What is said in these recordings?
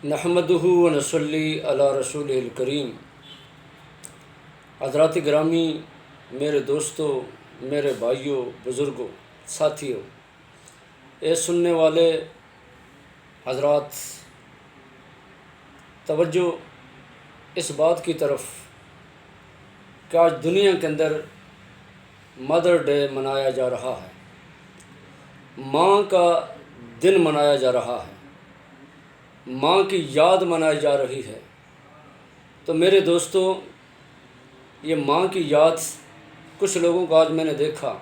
نحمدہ و نصلی علی رسول الکریم۔ حضرات گرامی، میرے دوستوں، میرے بھائیوں، بزرگوں، ساتھیوں، اے سننے والے حضرات، توجہ اس بات کی طرف کہ آج دنیا کے اندر مدر ڈے منایا جا رہا ہے، ماں کا دن منایا جا رہا ہے، ماں کی یاد منائی جا رہی ہے۔ تو میرے دوستوں، یہ ماں کی یاد کچھ لوگوں کو آج میں نے دیکھا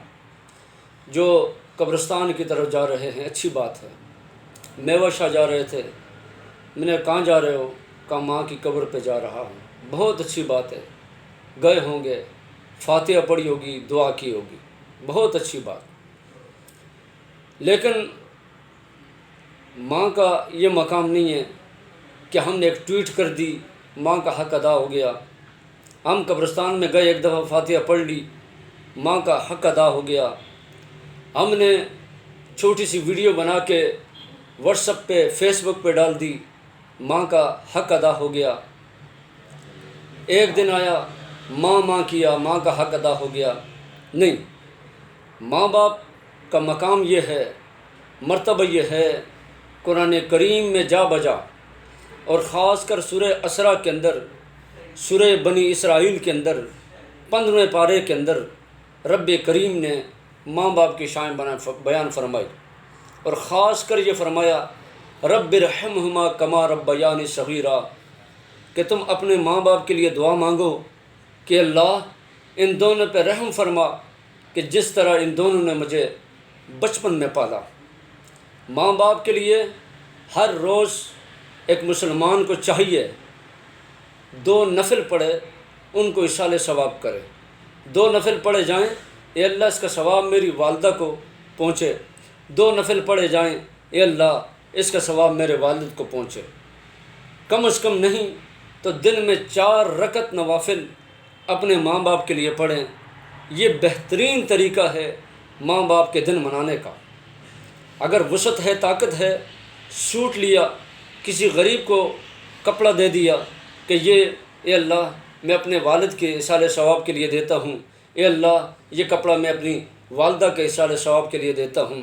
جو قبرستان کی طرف جا رہے ہیں، اچھی بات ہے۔ میوہ شاہ جا رہے تھے، میں نے کہاں جا رہے ہو؟ کہا ماں کی قبر پہ جا رہا ہوں۔ بہت اچھی بات ہے، گئے ہوں گے، فاتحہ پڑھی ہوگی، دعا کی ہوگی، بہت اچھی بات۔ لیکن ماں کا یہ مقام نہیں ہے کہ ہم نے ایک ٹویٹ کر دی، ماں کا حق ادا ہو گیا۔ ہم قبرستان میں گئے، ایک دفعہ فاتحہ پڑھ لی، ماں کا حق ادا ہو گیا۔ ہم نے چھوٹی سی ویڈیو بنا کے واٹس ایپ پہ، فیس بک پہ ڈال دی، ماں کا حق ادا ہو گیا۔ ایک دن آیا، ماں کیا، ماں کا حق ادا ہو گیا۔ نہیں، ماں باپ کا مقام یہ ہے، مرتبہ یہ ہے، قرآن کریم میں جا بجا، اور خاص کر سورہ اسراء کے اندر، سورہ بنی اسرائیل کے اندر 15ویں پارے کے اندر رب کریم نے ماں باپ کی شان بیان فرمائی، اور خاص کر یہ فرمایا رب ارحمہما کما ربیانی صغیرا، کہ تم اپنے ماں باپ کے لیے دعا مانگو کہ اللہ ان دونوں پہ رحم فرما کہ جس طرح ان دونوں نے مجھے بچپن میں پالا۔ ماں باپ کے لیے ہر روز ایک مسلمان کو چاہیے 2 نفل پڑھے، ان کو ایصال ثواب کرے۔ 2 نفل پڑھے جائیں، اے اللہ اس کا ثواب میری والدہ کو پہنچے۔ 2 نفل پڑھے جائیں، اے اللہ اس کا ثواب میرے والد کو پہنچے۔ کم از کم نہیں تو دن میں 4 رکعت نوافل اپنے ماں باپ کے لیے پڑھیں۔ یہ بہترین طریقہ ہے ماں باپ کے دن منانے کا۔ اگر وسعت ہے، طاقت ہے، سوٹ لیا، کسی غریب کو کپڑا دے دیا کہ یہ اے اللہ میں اپنے والد کے ایصال ثواب کے لیے دیتا ہوں، اے اللہ یہ کپڑا میں اپنی والدہ کے ایصال ثواب کے لیے دیتا ہوں۔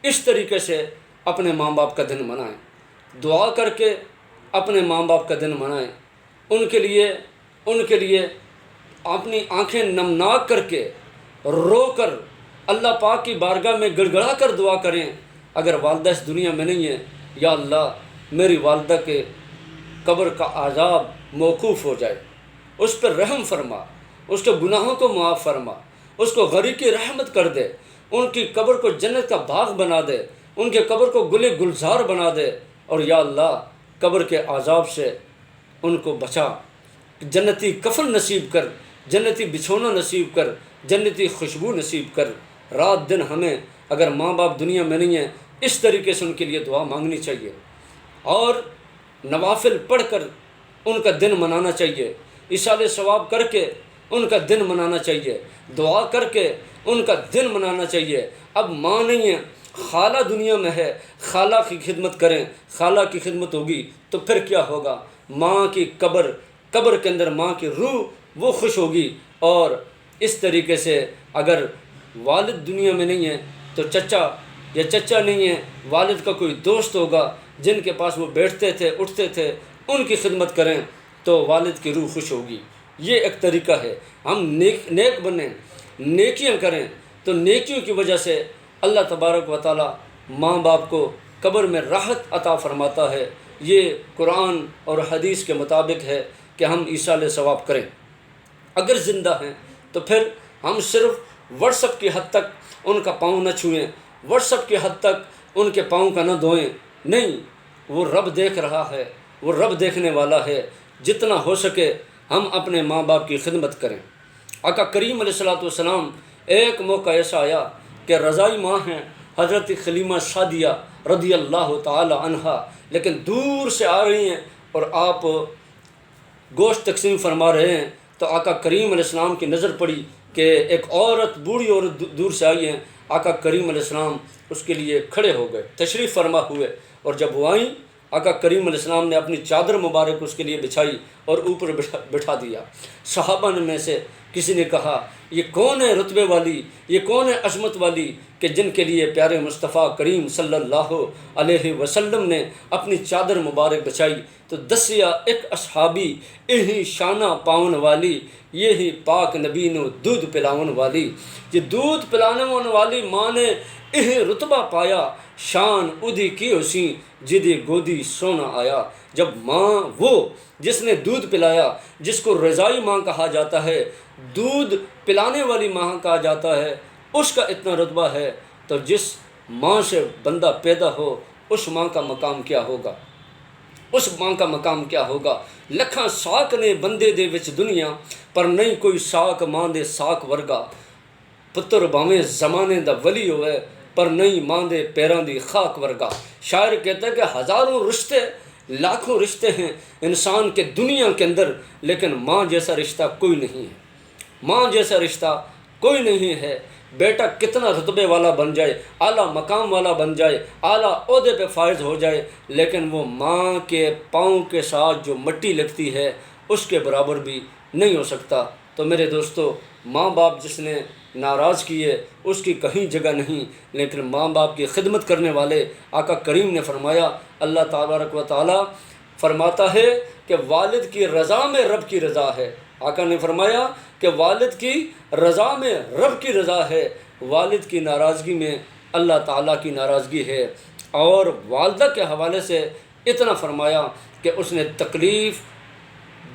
اس طریقے سے اپنے ماں باپ کا دن منائیں، دعا کر کے اپنے ماں باپ کا دن منائیں، ان کے لیے اپنی آنکھیں نمناک کر کے، رو کر، اللہ پاک کی بارگاہ میں گڑ گڑا کر دعا کریں۔ اگر والدہ اس دنیا میں نہیں ہے، یا اللہ میری والدہ کے قبر کا عذاب موقوف ہو جائے، اس پر رحم فرما، اس کے گناہوں کو معاف فرما، اس کو غریقی رحمت کر دے، ان کی قبر کو جنت کا باغ بنا دے، ان کے قبر کو گل گلزار بنا دے، اور یا اللہ قبر کے عذاب سے ان کو بچا، جنتی کفن نصیب کر، جنتی بچھونا نصیب کر، جنتی خوشبو نصیب کر۔ رات دن ہمیں اگر ماں باپ دنیا میں نہیں ہیں، اس طریقے سے ان کے لیے دعا مانگنی چاہیے، اور نوافل پڑھ کر ان کا دن منانا چاہیے، ایصال ثواب کر کے ان کا دن منانا چاہیے، دعا کر کے ان کا دن منانا چاہیے۔ اب ماں نہیں ہے، خالہ دنیا میں ہے، خالہ کی خدمت کریں، خالہ کی خدمت ہوگی تو پھر کیا ہوگا؟ ماں کی قبر کے اندر ماں کی روح وہ خوش ہوگی۔ اور اس طریقے سے اگر والد دنیا میں نہیں ہے تو چچا نہیں ہے، والد کا کوئی دوست ہوگا جن کے پاس وہ بیٹھتے تھے، اٹھتے تھے، ان کی خدمت کریں تو والد کی روح خوش ہوگی۔ یہ ایک طریقہ ہے، ہم نیک بنیں، نیکیاں کریں تو نیکیوں کی وجہ سے اللہ تبارک و تعالی ماں باپ کو قبر میں راحت عطا فرماتا ہے۔ یہ قرآن اور حدیث کے مطابق ہے کہ ہم ایصال ثواب کریں۔ اگر زندہ ہیں تو پھر ہم صرف واٹس ایپ کی حد تک ان کا پاؤں نہ چھوئیں، واٹس ایپ کی حد تک ان کے پاؤں کا نہ دھوئیں، نہیں، وہ رب دیکھ رہا ہے، وہ رب دیکھنے والا ہے۔ جتنا ہو سکے ہم اپنے ماں باپ کی خدمت کریں۔ آقا کریم علیہ السلام ایک موقع ایسا آیا کہ رضائی ماں ہیں حضرت خلیمہ سعدیہ رضی اللہ تعالی عنہا، لیکن دور سے آ رہی ہیں اور آپ گوشت تقسیم فرما رہے ہیں، تو آقا کریم علیہ السلام کی نظر پڑی کہ ایک عورت، بوڑھی عورت دور سے آئی ہیں۔ آقا کریم علیہ السلام اس کے لیے کھڑے ہو گئے، تشریف فرما ہوئے، اور جب وہ آئیں آقا کریم علیہ السلام نے اپنی چادر مبارک اس کے لیے بچھائی اور اوپر بٹھا دیا۔ صحابہ میں سے کسی نے کہا یہ کون ہے رتبے والی، یہ کون ہے عظمت والی کہ جن کے لیے پیارے مصطفیٰ کریم صلی اللہ علیہ وسلم نے اپنی چادر مبارک بچھائی؟ تو دسیا ایک اصحابی یہی شانہ پاؤن والی، یہی پاک نبی نو دودھ پلاون والی، یہ دودھ پلانے والی ماں نے یہ رتبہ پایا، شان ادھی کی اسی جدی گودی سونا آیا۔ جب ماں وہ جس نے دودھ پلایا، جس کو رضائی ماں کہا جاتا ہے، دودھ پلانے والی ماں کہا جاتا ہے، اس کا اتنا رتبہ ہے، تو جس ماں سے بندہ پیدا ہو اس ماں کا مقام کیا ہوگا، اس ماں کا مقام کیا ہوگا۔ لکھاں ساک نے بندے دے وچ دنیا، پر نہیں کوئی ساک ماں دے ساک ورگا، پتر باویں زمانے دا ولی ہوئے پر نہیں ماں دے پیراں دی خاک ورگا۔ شاعر کہتا ہے کہ ہزاروں رشتے، لاکھوں رشتے ہیں انسان کے دنیا کے اندر، لیکن ماں جیسا رشتہ کوئی نہیں ہے، ماں جیسا رشتہ کوئی نہیں ہے۔ بیٹا کتنا رتبے والا بن جائے، اعلیٰ مقام والا بن جائے، اعلیٰ عہدے پہ فائز ہو جائے، لیکن وہ ماں کے پاؤں کے ساتھ جو مٹی لگتی ہے اس کے برابر بھی نہیں ہو سکتا۔ تو میرے دوستو، ماں باپ جس نے ناراض کیے اس کی کہیں جگہ نہیں، لیکن ماں باپ کی خدمت کرنے والے آقا کریم نے فرمایا، اللہ تبارک و تعالیٰ فرماتا ہے کہ والد کی رضا میں رب کی رضا ہے۔ آقا نے فرمایا کہ والد کی رضا میں رب کی رضا ہے، والد کی ناراضگی میں اللہ تعالیٰ کی ناراضگی ہے۔ اور والدہ کے حوالے سے اتنا فرمایا کہ اس نے تکلیف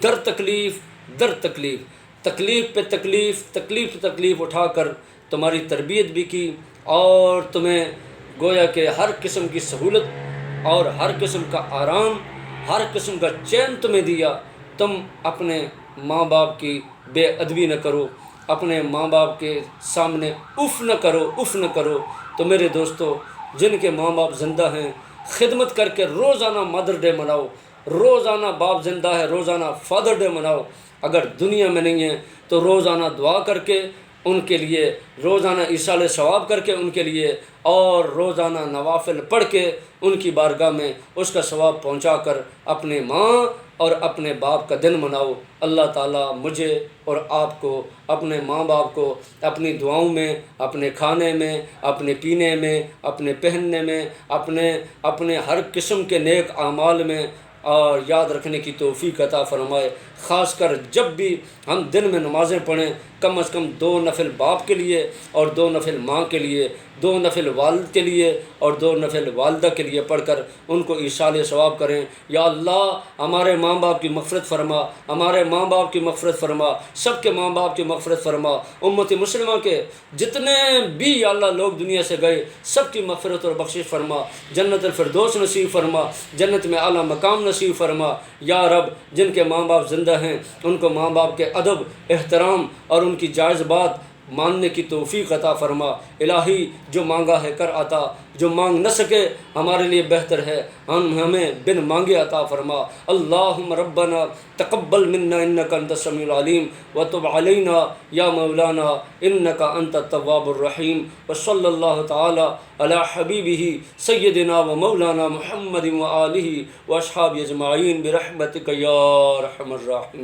در تکلیف در تکلیف، تکلیف پہ تکلیف، تکلیف پہ تکلیف اٹھا کر تمہاری تربیت بھی کی، اور تمہیں گویا کہ ہر قسم کی سہولت اور ہر قسم کا آرام، ہر قسم کا چین تمہیں دیا۔ تم اپنے ماں باپ کی بے ادبی نہ کرو، اپنے ماں باپ کے سامنے اف نہ کرو، اف نہ کرو۔ تو میرے دوستو، جن کے ماں باپ زندہ ہیں، خدمت کر کے روزانہ مدر ڈے مناؤ، روزانہ باپ زندہ ہے روزانہ فادر ڈے مناؤ۔ اگر دنیا میں نہیں ہے تو روزانہ دعا کر کے ان کے لیے، روزانہ ایصال ثواب کر کے ان کے لیے، اور روزانہ نوافل پڑھ کے ان کی بارگاہ میں اس کا ثواب پہنچا کر اپنے ماں اور اپنے باپ کا دن مناؤ۔ اللہ تعالیٰ مجھے اور آپ کو، اپنے ماں باپ کو اپنی دعاؤں میں، اپنے کھانے میں، اپنے پینے میں، اپنے پہننے میں، اپنے ہر قسم کے نیک اعمال میں اور یاد رکھنے کی توفیق عطا فرمائے۔ خاص کر جب بھی ہم دن میں نمازیں پڑھیں، کم از کم 2 نفل باپ کے لیے اور 2 نفل ماں کے لیے، 2 نفل والد کے لیے اور 2 نفل والدہ کے لیے پڑھ کر ان کو ایصال ثواب کریں۔ یا اللہ ہمارے ماں باپ کی مغفرت فرما، ہمارے ماں باپ کی مغفرت فرما، سب کے ماں باپ کی مغفرت فرما۔ امت مسلمہ کے جتنے بھی یا اللہ لوگ دنیا سے گئے، سب کی مغفرت اور بخشش فرما، جنت الفردوس نصیب فرما، جنت میں اعلیٰ مقام نصیب فرما۔ یا رب، جن کے ماں باپ زندہ ہیں ان کو ماں باپ کے ادب، احترام اور ان کی جائز بات ماننے کی توفیق عطا فرما۔ الہی جو مانگا ہے کر عطا، جو مانگ نہ سکے ہمارے لیے بہتر ہے، ہمیں بن مانگے عطا فرما۔ اللہم ربنا تقبل منا انک انت السمیع العلیم وتب علینا یا مولانا انک انت التواب الرحیم۔ وصلی اللہ تعالی علی حبیبہ سیدنا و مولانا محمد و آلہ و اصحابہ اجمعین برحمتک یا ارحم الراحمین۔